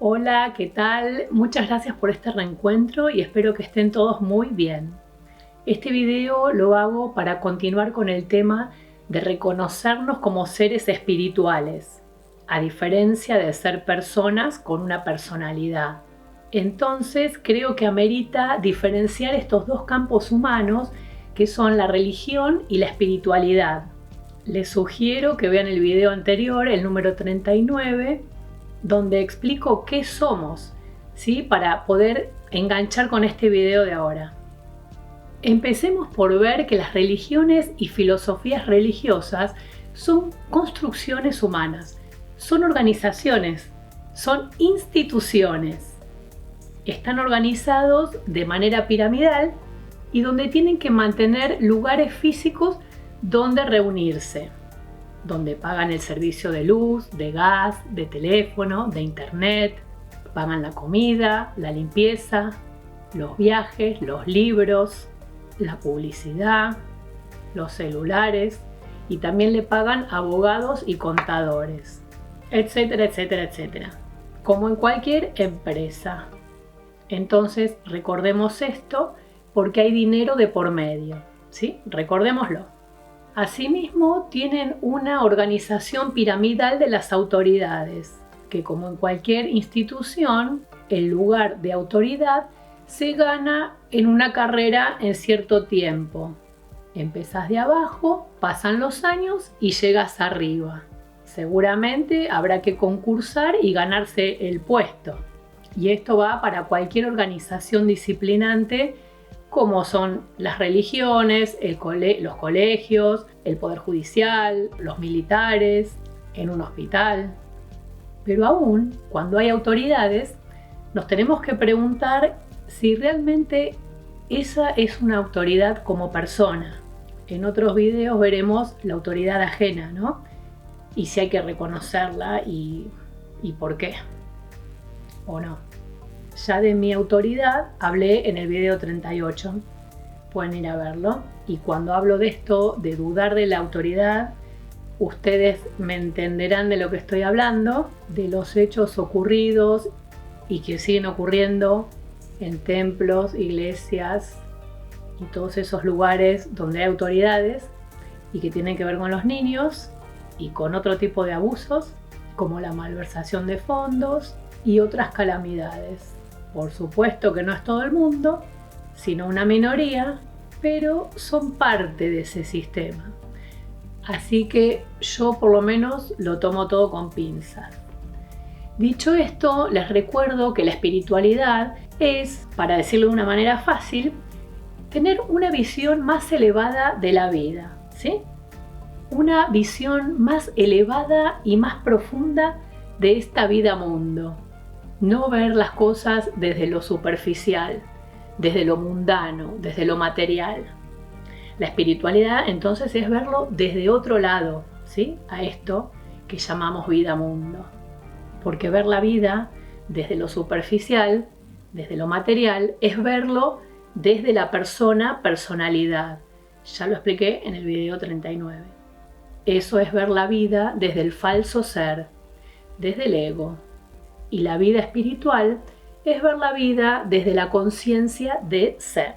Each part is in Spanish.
Hola, ¿qué tal? Muchas gracias por este reencuentro y espero que estén todos muy bien. Este video lo hago para continuar con el tema de reconocernos como seres espirituales, a diferencia de ser personas con una personalidad. Entonces creo que amerita diferenciar estos dos campos humanos que son la religión y la espiritualidad. Les sugiero que vean el video anterior, el número 39, donde explico qué somos, ¿sí? Para poder enganchar con este video de ahora. Empecemos por ver que las religiones y filosofías religiosas son construcciones humanas, son organizaciones, son instituciones. Están organizados de manera piramidal y donde tienen que mantener lugares físicos donde reunirse, donde pagan el servicio de luz, de gas, de teléfono, de internet, pagan la comida, la limpieza, los viajes, los libros, la publicidad, los celulares y también le pagan abogados y contadores, etcétera, etcétera, etcétera, como en cualquier empresa. Entonces recordemos esto porque hay dinero de por medio, ¿sí? Recordémoslo. Asimismo, tienen una organización piramidal de las autoridades, que como en cualquier institución, el lugar de autoridad se gana en una carrera en cierto tiempo. Empezás de abajo, pasan los años y llegas arriba. Seguramente habrá que concursar y ganarse el puesto. Y esto va para cualquier organización disciplinante como son las religiones, los colegios, el poder judicial, los militares, en un hospital. Pero aún cuando hay autoridades, nos tenemos que preguntar si realmente esa es una autoridad como persona. En otros videos veremos la autoridad ajena, ¿no? Y si hay que reconocerla y por qué, o no. Ya de mi autoridad hablé en el video 38, pueden ir a verlo. Y cuando hablo de esto, de dudar de la autoridad, ustedes me entenderán de lo que estoy hablando, de los hechos ocurridos y que siguen ocurriendo en templos, iglesias y todos esos lugares donde hay autoridades y que tienen que ver con los niños y con otro tipo de abusos, como la malversación de fondos y otras calamidades. Por supuesto que no es todo el mundo, sino una minoría, pero son parte de ese sistema. Así que yo por lo menos lo tomo todo con pinzas. Dicho esto, les recuerdo que la espiritualidad es, para decirlo de una manera fácil, tener una visión más elevada de la vida, ¿sí? Una visión más elevada y más profunda de esta vida mundo. No ver las cosas desde lo superficial, desde lo mundano, desde lo material. La espiritualidad entonces es verlo desde otro lado, ¿sí? A esto que llamamos vida mundo. Porque ver la vida desde lo superficial, desde lo material, es verlo desde la personalidad. Ya lo expliqué en el video 39. Eso es ver la vida desde el falso ser, desde el ego. Y la vida espiritual es ver la vida desde la conciencia de ser.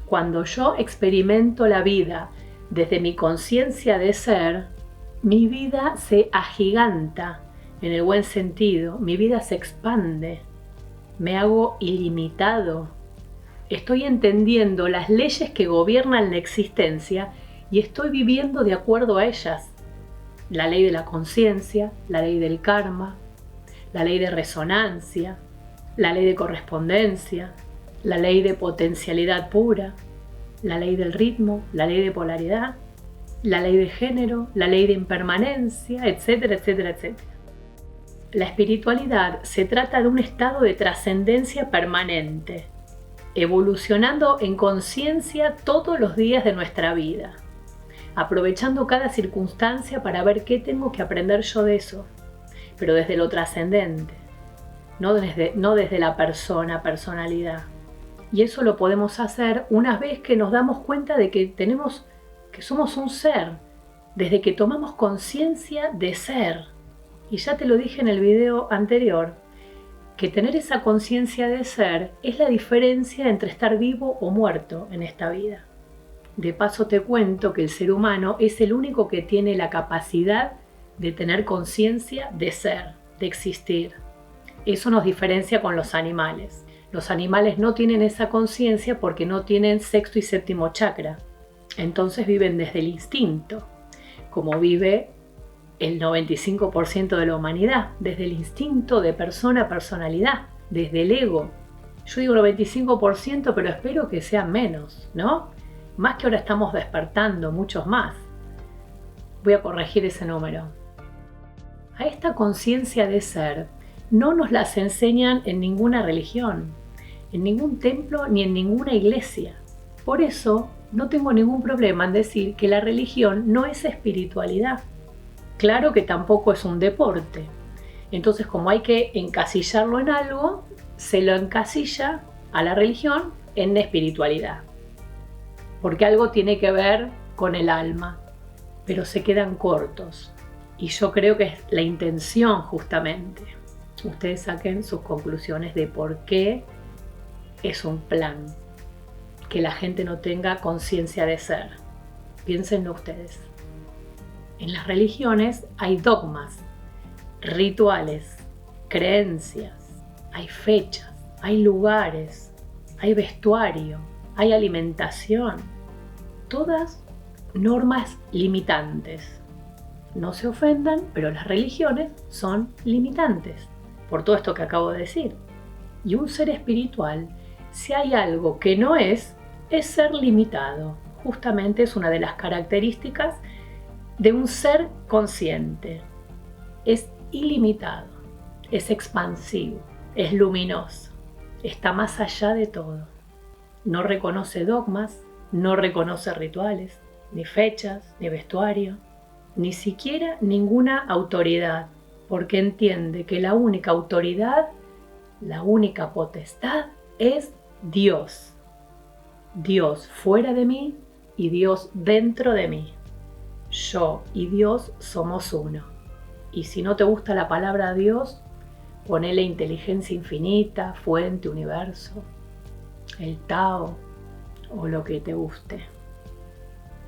Cuando yo experimento la vida desde mi conciencia de ser, mi vida se agiganta, en el buen sentido, mi vida se expande, me hago ilimitado. Estoy entendiendo las leyes que gobiernan la existencia y estoy viviendo de acuerdo a ellas. La ley de la conciencia, la ley del karma, la ley de resonancia, la ley de correspondencia, la ley de potencialidad pura, la ley del ritmo, la ley de polaridad, la ley de género, la ley de impermanencia, etcétera, etcétera, etcétera. La espiritualidad se trata de un estado de trascendencia permanente, evolucionando en conciencia todos los días de nuestra vida, aprovechando cada circunstancia para ver qué tengo que aprender yo de eso, pero desde lo trascendente, no desde la personalidad. Y eso lo podemos hacer una vez que nos damos cuenta de que somos un ser, desde que tomamos conciencia de ser. Y ya te lo dije en el video anterior, que tener esa conciencia de ser es la diferencia entre estar vivo o muerto en esta vida. De paso te cuento que el ser humano es el único que tiene la capacidad de tener conciencia de ser, de existir. Eso nos diferencia con los animales. Los animales no tienen esa conciencia porque no tienen sexto y séptimo chakra. Entonces viven desde el instinto, como vive el 95% de la humanidad, desde el instinto de persona a personalidad, desde el ego. Yo digo 95%, pero espero que sea menos, ¿no? Más que ahora estamos despertando, muchos más. Voy a corregir ese número. A esta conciencia de ser no nos las enseñan en ninguna religión, en ningún templo ni en ninguna iglesia. Por eso no tengo ningún problema en decir que la religión no es espiritualidad. Claro que tampoco es un deporte. Entonces, como hay que encasillarlo en algo, se lo encasilla a la religión en espiritualidad. Porque algo tiene que ver con el alma, pero se quedan cortos. Y yo creo que es la intención justamente. Ustedes saquen sus conclusiones de por qué es un plan. Que la gente no tenga conciencia de ser. Piénsenlo ustedes. En las religiones hay dogmas, rituales, creencias, hay fechas, hay lugares, hay vestuario, hay alimentación. Todas normas limitantes. No se ofendan, pero las religiones son limitantes, por todo esto que acabo de decir. Y un ser espiritual, si hay algo que no es ser limitado. Justamente es una de las características de un ser consciente. Es ilimitado, es expansivo, es luminoso, está más allá de todo. No reconoce dogmas, no reconoce rituales, ni fechas, ni vestuario, ni siquiera ninguna autoridad, porque entiende que la única autoridad, la única potestad es Dios. Dios fuera de mí y Dios dentro de mí. Yo y Dios somos uno. Y si no te gusta la palabra Dios, ponele inteligencia infinita, fuente, universo, el Tao o lo que te guste.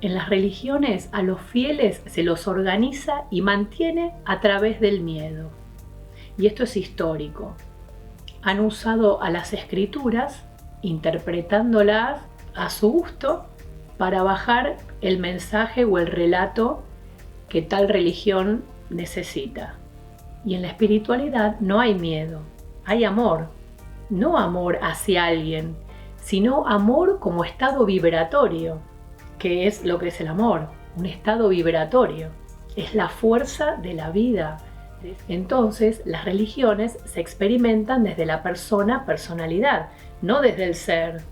En las religiones a los fieles se los organiza y mantiene a través del miedo. Y esto es histórico. Han usado a las escrituras, interpretándolas a su gusto, para bajar el mensaje o el relato que tal religión necesita. Y en la espiritualidad no hay miedo, hay amor. No amor hacia alguien, sino amor como estado vibratorio, que es lo que es el amor, un estado vibratorio. Es la fuerza de la vida. Entonces, las religiones se experimentan desde la personalidad, no desde el ser.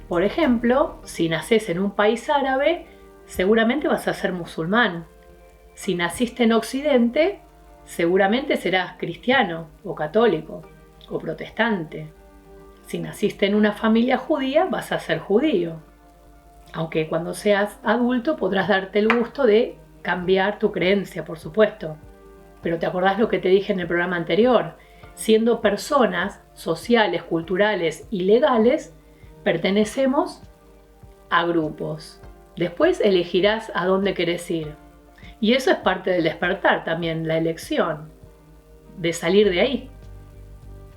Por ejemplo, si nacés en un país árabe, seguramente vas a ser musulmán. Si naciste en Occidente, seguramente serás cristiano o católico o protestante. Si naciste en una familia judía, vas a ser judío. Aunque cuando seas adulto podrás darte el gusto de cambiar tu creencia, por supuesto. Pero ¿te acordás lo que te dije en el programa anterior? Siendo personas sociales, culturales y legales, pertenecemos a grupos. Después elegirás a dónde querés ir. Y eso es parte del despertar también, la elección, de salir de ahí.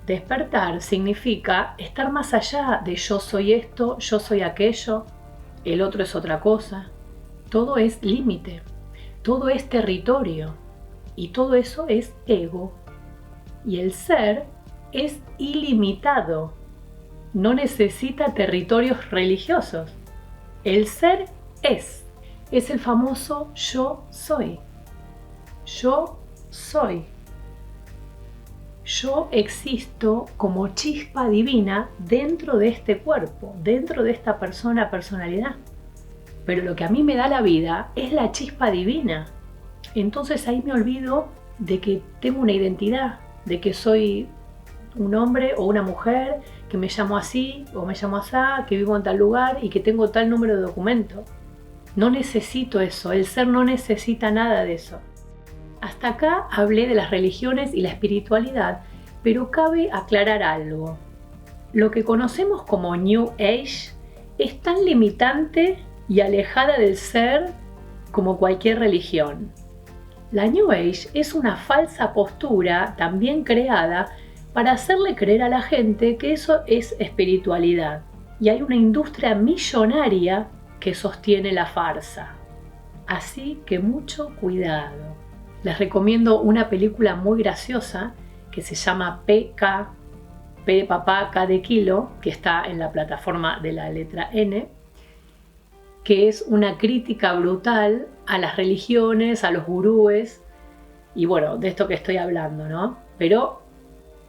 Despertar significa estar más allá de yo soy esto, yo soy aquello, el otro es otra cosa. Todo es límite, todo es territorio y todo eso es ego. Y el ser es ilimitado. No necesita territorios religiosos. El ser es el famoso yo soy. Yo soy. Yo existo como chispa divina dentro de este cuerpo, dentro de esta personalidad. Pero lo que a mí me da la vida es la chispa divina. Entonces ahí me olvido de que tengo una identidad, de que soy un hombre o una mujer, que me llamo así o me llamo asá, que vivo en tal lugar y que tengo tal número de documento. No necesito eso, el ser no necesita nada de eso. Hasta acá hablé de las religiones y la espiritualidad Pero cabe aclarar algo. Lo que conocemos como New Age es tan limitante y alejada del ser como cualquier religión. La New Age es una falsa postura también creada para hacerle creer a la gente que eso es espiritualidad. Y hay una industria millonaria que sostiene la farsa. Así que mucho cuidado. Les recomiendo una película muy graciosa que se llama PK, P de papá, K de kilo, que está en la plataforma de la letra N, que es una crítica brutal a las religiones, a los gurúes, y bueno, de esto que estoy hablando, ¿no? Pero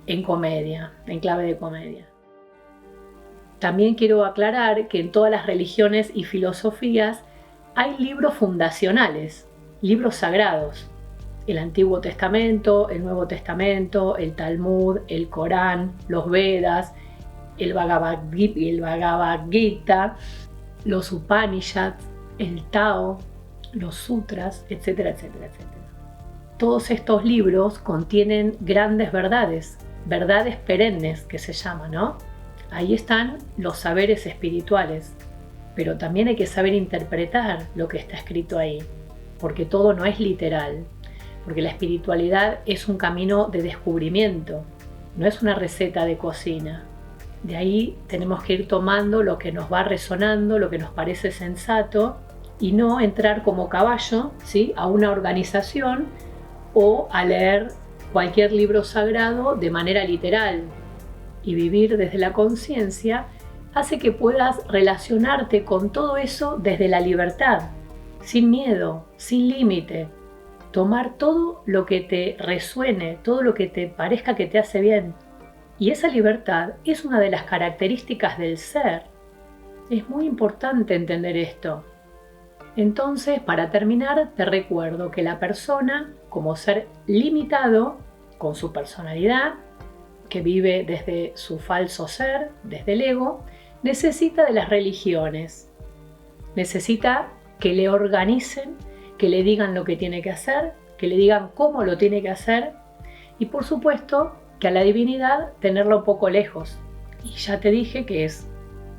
en comedia, en clave de comedia. También quiero aclarar que en todas las religiones y filosofías hay libros fundacionales, libros sagrados. El Antiguo Testamento, el Nuevo Testamento, el Talmud, el Corán, los Vedas, el Bhagavad Gita, los Upanishads, el Tao, los Sutras, etcétera, etcétera, etcétera. Todos estos libros contienen grandes verdades, verdades perennes que se llaman, ¿no? Ahí están los saberes espirituales, pero también hay que saber interpretar lo que está escrito ahí, porque todo no es literal, porque la espiritualidad es un camino de descubrimiento, no es una receta de cocina. De ahí tenemos que ir tomando lo que nos va resonando, lo que nos parece sensato, y no entrar como caballo, ¿sí?, a una organización o a leer cualquier libro sagrado de manera literal. Y vivir desde la conciencia hace que puedas relacionarte con todo eso desde la libertad, sin miedo, sin límite. Tomar todo lo que te resuene, todo lo que te parezca que te hace bien. Y esa libertad es una de las características del ser. Es muy importante entender esto. Entonces, para terminar, te recuerdo que la persona, como ser limitado, con su personalidad, que vive desde su falso ser, desde el ego, necesita de las religiones. Necesita que le organicen, que le digan lo que tiene que hacer, que le digan cómo lo tiene que hacer y, por supuesto, que a la divinidad tenerla un poco lejos. Y ya te dije que es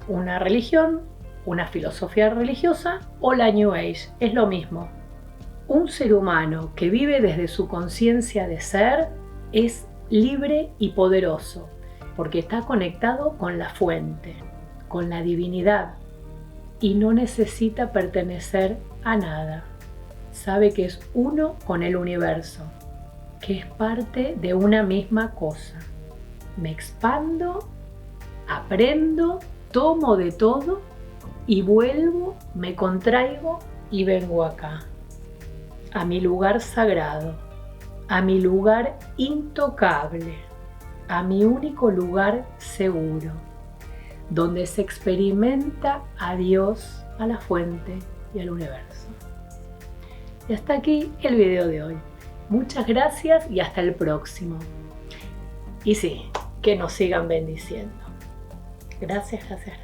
una religión, una filosofía religiosa o la New Age, es lo mismo. Un ser humano que vive desde su conciencia de ser es libre y poderoso, porque está conectado con la fuente, con la divinidad, y no necesita pertenecer a nada. Sabe que es uno con el universo, que es parte de una misma cosa. Me expando, aprendo, tomo de todo y vuelvo, me contraigo y vengo acá, a mi lugar sagrado, a mi lugar intocable, a mi único lugar seguro, donde se experimenta a Dios, a la fuente y al universo. Y hasta aquí el video de hoy. Muchas gracias y hasta el próximo. Y sí, que nos sigan bendiciendo. Gracias, gracias.